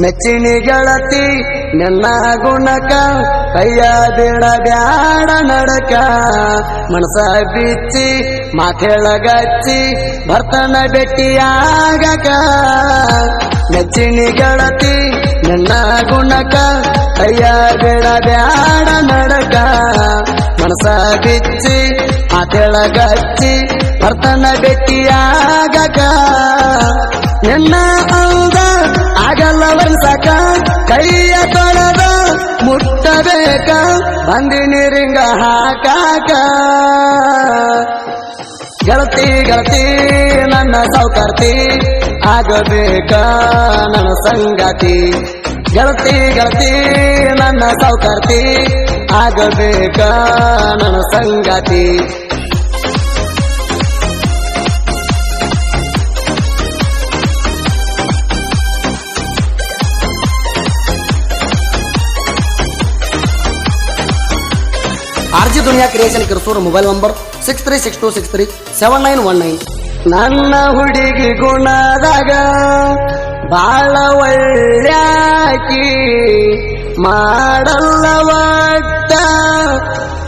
ಮೆಚ್ಚಿನಿ ಗೆಳತಿ ನನ್ನ ಗುಣಕ ಕೈಯ ಬಿಡಬ್ಯಾಡ ನಡಕ ಮನಸ ಬಿಚ್ಚಿ ಮಾತೆಳಗಚ್ಚಿ ಭರ್ತನ ಭೆಟ್ಟಿಯಾಗಕ ಮೆಚ್ಚಿನಿ ಗೆಳತಿ ನನ್ನ ಗುಣಕ ಕೈಯ ಬಿಡಬ್ಯಾಡ ನಡಕ ಮನಸ ಬಿಚ್ಚಿ ಮಾತೆಳಗಚ್ಚಿ ಭರ್ತನ ಭೆಟ್ಟಿಯಾಗಕ ನಿನ್ನ ಅಂದ ಆಗಲ್ಲ ವರ್ಷಕ ಕೈಯ ತೊಳೆದ ಮುಟ್ಟಬೇಕ ಬಂದಿನಿ ರಿಂಗ ಹಾಕಾಕ ಗೆಳತಿ ಗೆಳತಿ ನನ್ನ ಸೌಕರ್ತಿ ಆಗಬೇಕ ನನ್ನ ಸಂಗಾತಿ ಗೆಳತಿ ಗೆಳತಿ ನನ್ನ ಸೌಕರ್ತಿ ಆಗಬೇಕ ನನ್ನ ಸಂಗಾತಿ RG Dunya Creation Kirsur mobile number 6362637919 ನನ್ನ ಹುಡುಗಿ ಗುಣದಾಗ ಬಾಳ ಒಳ್ಳ್ಯಾಕಿ ಮಾಡಲ್ಲ ಒಟ್ಟ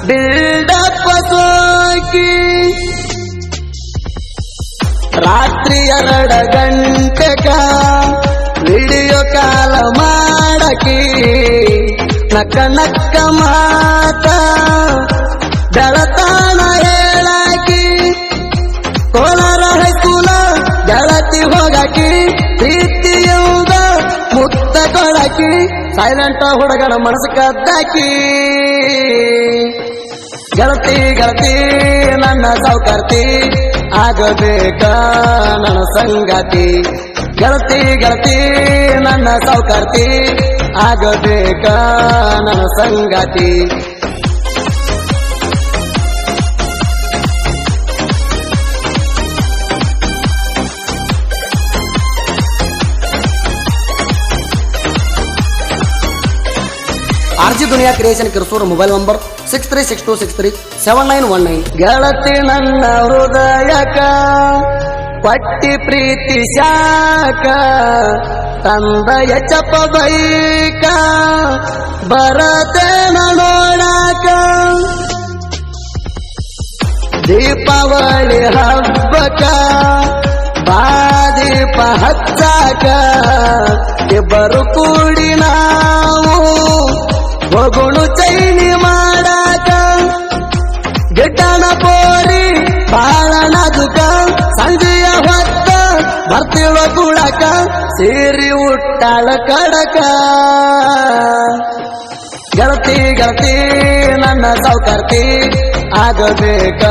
ಬಿಲ್ಡಪ್ಪ ಸೋಕಿ ರಾತ್ರಿ 2 ಗಂಟೆಗ ವಿಡಿಯೋ ಕಾಲ್ ಮಾಡಕಿ ನಕ್ಕ ನಕ್ಕ ಮಾತ ಬೆಳತಾನ ಹೇಳಾಕಿ ಕೋಲಾರ ಹೈಸ್ಕೂಲ ಗೆಳತಿ ಹೋಗಾಕಿ ಪ್ರೀತಿಯುದ ಮುತ್ತ ಕೊಡಕಿ ಸೈಲೆಂಟ್ ಹುಡುಗನ ಮನಸ್ಸು ಕದ್ದಾಕಿ ಗೆಳತಿ ಗೆಳತಿ ನನ್ನ ಸೌಕರ್ತಿ ಆಗಬೇಕ ನನ್ನ ಸಂಗಾತಿ ಗೆಳತಿ ಗೆಳತಿ ನನ್ನ ಸೌಕರ್ತಿ ಆಗಬೇಕ ನನ್ನ ಸಂಗಾತಿ RG Dunya Creation Kirsur mobile number 6362637919 ಗೆಳತಿ ನನ್ನ ಹೃದಯಕ ಪಟ್ಟಿ ಪ್ರೀತಿ ಶಾಕ ತಂದಯ ಚಪ ಬೈಕ ಬರತೇನ ನೋಡಾಕ ದೀಪಾವಳಿ ಹಬ್ಬಕ ಬಾದೀಪ ಹಚ್ಚಾಕ ಇಬ್ಬರು ಕೂಡಿ ನಾವು ಹೋಗುಣು ಚೈನಿ ಮಾಡಾಕ ಗಿಡ್ಡನ ಪೋರಿ ಬಾಳ ನಾಜುಕ ಸಂಜೆಯ ಹೊತ್ತ ಬರ್ತಿವ ಕುಡಕ ಸೇರಿ ಉಟ್ಟಾಳ ಕಡಕ ಗೆಳತಿ ಗೆಳತಿ ನನ್ನ ಸೌಕರ್ತಿ ಆಗಬೇಕ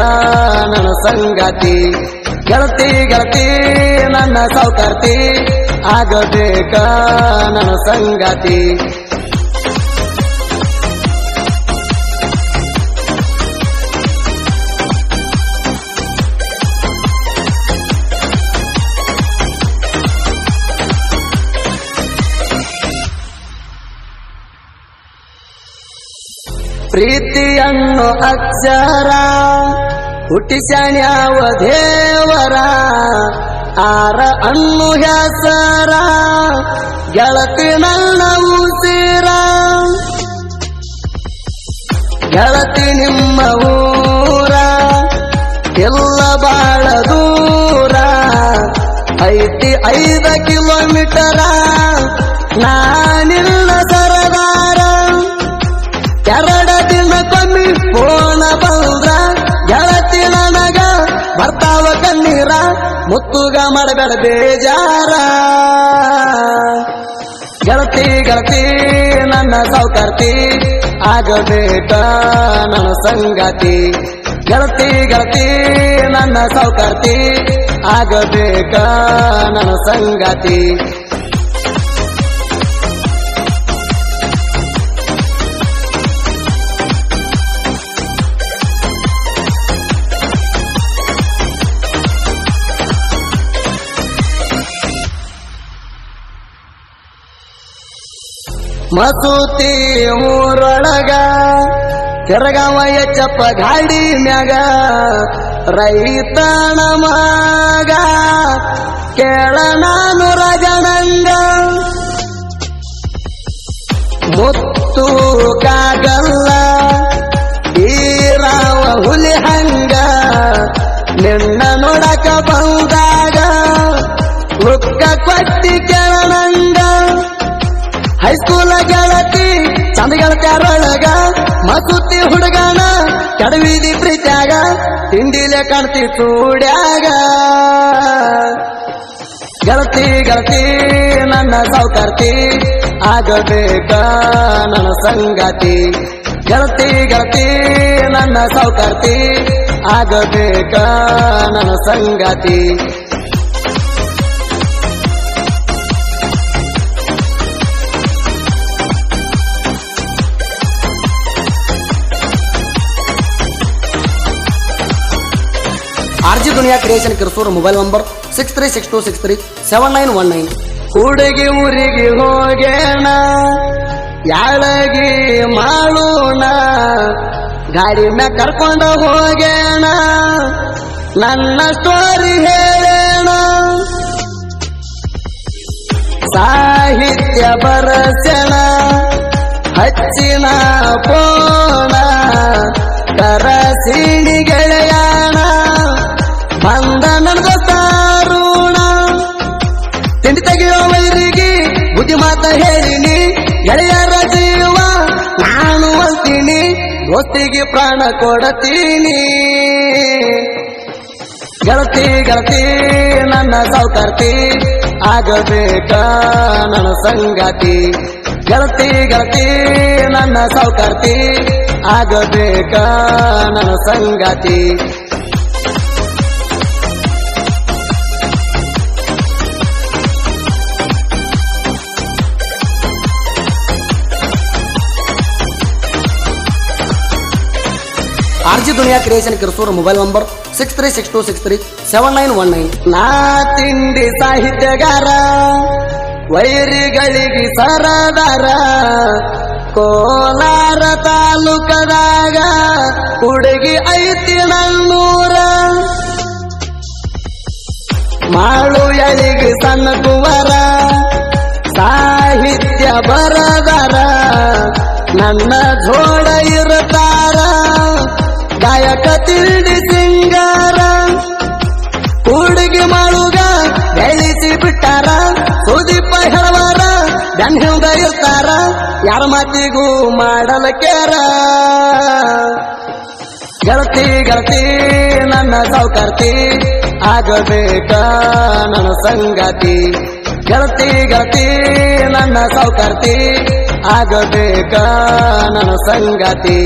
ನನ್ನ ಸಂಗಾತಿ ಗೆಳತಿ ಗೆಳತಿ ನನ್ನ ಸೌಕರ್ತಿ ಆಗಬೇಕ ನನ್ನ ಸಂಗಾತಿ ಪ್ರೀತಿಯನ್ನು ಅಕ್ಷರ ಹುಟ್ಟಿಸ್ಯಾನ್ಯಾವ ದೇವರ ಆರ ಅನ್ನು ಹೆಸರ ಗೆಳತಿ ನನ್ನ ಉಸಿರ ಗೆಳತಿ ನಿಮ್ಮ ಊರ ಎಲ್ಲ ಬಾಳ ದೂರ ಐತಿ 5 ಕಿಲೋಮೀಟರ ನಾನಿಲ್ಲ ಸರದಾರ 2 ದಿನಕ್ಕೊಮ್ಮೆ ಫೋನ ಬಂದ್ರ ಗೆಳತಿ ನನಗ ಬರ್ತಾವ ಕಣ್ಣೀರ ಮುತ್ತುಗ ಮಾಡಬೇಡ ಬೇಜಾರ ಗೆಳತಿ ಗೆಳತಿ ನನ್ನ ಸೌಕರ್ತಿ ಆಗಬೇಕ ನನ್ನ ಸಂಗಾತಿ ಗೆಳತಿ ಗೆಳತಿ ನನ್ನ ಸೌಕರ್ತಿ ಆಗಬೇಕ ನನ್ನ ಸಂಗಾತಿ ಮಸೂತಿ ಊರೊಳಗ ಕೆರಗಾವ ಎಚ್ಚಪ್ಪ ಗಾಡಿ ಮ್ಯಾಗ ರೈತನ ಮಗ ಕೇಳ ನಾನು ರಾಜನಂಗ ಬಂದಾಗ ಲುಕ್ಕ ಕೊಟ್ಟಿ ಕೆಳನಂಗ ಹೈಸ್ಕೂಲ ಗೆಳತಿ ಚಂದ ಗೆಳತ್ಯಾರೊಳಗ ಮಸೂತಿ ಹುಡುಗನ ಕೆಡವಿದಿ ಪ್ರೀತ್ಯಾಗ ತಿಂಡಿಲೆ ಕಾಣ್ತಿ ಚೂಡ್ಯಾಗ ಗೆಳತಿ ಗೆಳತಿ ನನ್ನ ಸೌಕರ್ತಿ ಆಗಬೇಕ ನನ್ನ ಸಂಗಾತಿ ಗೆಳತಿ ಗೆಳತಿ ನನ್ನ ಸೌಕರ್ತಿ ಆಗಬೇಕ ನನ್ನ ಸಂಗಾತಿ RG दुनिया क्रिएशन किरसूर मोबाइल नंबर 6362637919 ಹುಡುಗಿ ಊರಿಗೆ ಹೋಗೇಣ ಯಾಳಗಿ ಮಾಡೋಣ ಗಾಡಿ ಮ್ಯಾಗ ಕರ್ಕೊಂಡ ಹೋಗೇಣ ನನ್ನ ಸ್ಟೋರಿ ಹೇಳೇಣ ಸಾಹಿತ್ಯ ಬರಸೆಣ ಹಚ್ಚಿನ ಪೋಣ ಕರಸಿಣಿ ಗೆಳೆಯಾಣ ಬಂದ ನನ್ನ ತಾರುಣ ತಿಂಡಿ ತೆಗೆಯೋ ವೈರಿಗೆ ಬುದ್ಧಿ ಮಾತ ಹೇಳಿನಿ ಗೆಳೆಯರ ಜೀವ ನಾನು ಅಂತೀನಿ ದೋಸ್ತಿಗೆ ಪ್ರಾಣ ಕೊಡತೀನಿ ಗೆಳತಿ ಗೆಳತಿ ನನ್ನ ಸೌಕರ್ತಿ ಆಗಬೇಕ ನನ್ನ ಸಂಗಾತಿ ಗೆಳತಿ ಗೆಳತಿ ನನ್ನ ಸೌಕರ್ತಿ ಆಗಬೇಕ ನನ್ನ ಸಂಗಾತಿ RG दुनिया क्रिएशन किरसूर मोबाइल नंबर 6362637919 ನಾ ತಿಂಡಿ ಸಾಹಿತ್ಯಗಾರ ವೈರಿಗಳಿಗೆ ಸರದಾರ ಕೋಲಾರ ತಾಲೂಕದಾಗ ಹುಡುಗಿ ಐತಿ ನನ್ನೂರ ಮಾಳು ಎಳಿಗೆ ಸಣ್ಣ ಕುವರ ಸಾಹಿತ್ಯ ಬರದಾರ ನನ್ನ ಜೋಡ ಇರುತ್ತಾರ ಗಾಯಕ ತಿಂಡಿ ಸಿಂಗಾರ ಹುಡುಗಿ ಮಾಳುಗ ಬೆಳಿಸಿ ಬಿಟ್ಟಾರ ಸುದೀಪ ಹೇಳವಾರ ಬೆನ್ ಹಿಂದ ಇರ್ತಾರ ಯಾರ ಮಾತಿಗೂ ಮಾಡಲ ಕೇರ ಗೆಳತಿ ಗೆಳತಿ ನನ್ನ ಸೌಕರ್ತಿ ಆಗಬೇಕ ನನ್ನ ಸಂಗಾತಿ ಗೆಳತಿ ಗೆಳತಿ ನನ್ನ ಸೌಕರ್ತಿ ಆಗಬೇಕ ನನ್ನ ಸಂಗಾತಿ